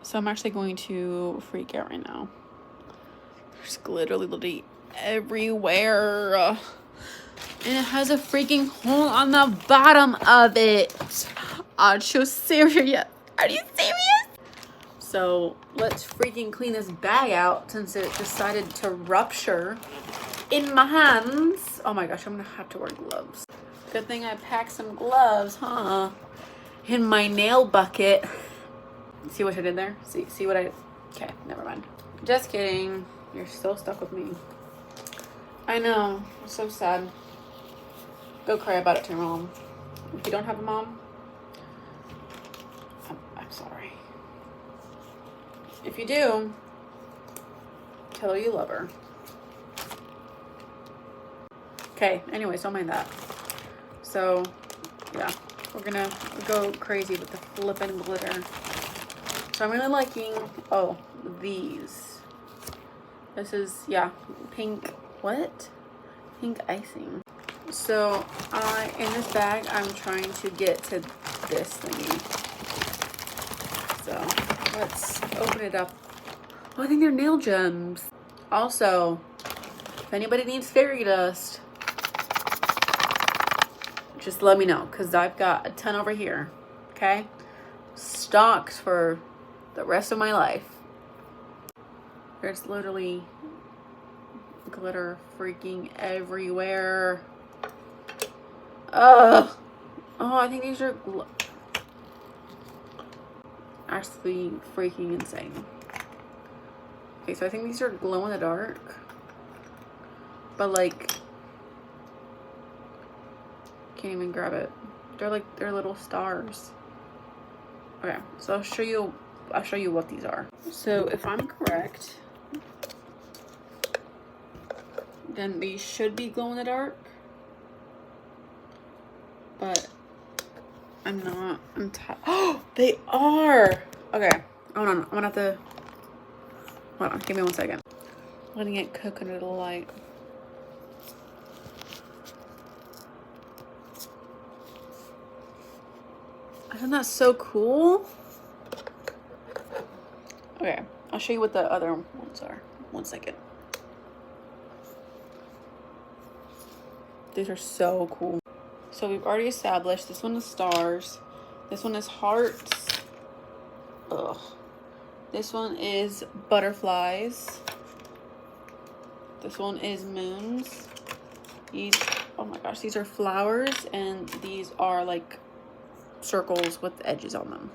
So I'm actually going to freak out right now. There's literally everywhere. And it has a freaking hole on the bottom of it. Are you serious? Are you serious? So let's freaking clean this bag out since it decided to rupture in my hands. Oh my gosh, I'm gonna have to wear gloves. Good thing I packed some gloves, huh? In my nail bucket. See what I did there? See what I... Okay, never mind. Just kidding. You're still stuck with me. I know. I'm so sad. Go cry about it to your mom. If you don't have a mom, I'm sorry. If you do, tell her you love her. Okay, anyways, don't mind that. So, yeah, we're gonna go crazy with the flippin' glitter. So I'm really liking, oh, these. This is, yeah, pink, what? Pink icing. So in this bag, I'm trying to get to this thingy. So let's open it up. Oh, I think they're nail gems. Also, if anybody needs fairy dust, just let me know, because I've got a ton over here, okay? Stocked for the rest of my life. There's literally glitter freaking everywhere. Oh, I think these are actually freaking insane. Okay, so I think these are glow in the dark, but like, can't even grab it. They're little stars. Okay, so I'll show you what these are. So if I'm correct, then these should be glow in the dark, but I'm not. Oh, they are. Okay, hold on. I'm gonna have to. Hold on. Give me 1 second. Letting it cook under the light. Isn't that so cool? Okay, I'll show you what the other ones are. 1 second. These are so cool. So we've already established this one is stars. This one is hearts. Ugh. This one is butterflies. This one is moons. These, oh my gosh, these are flowers, and these are like circles with edges on them.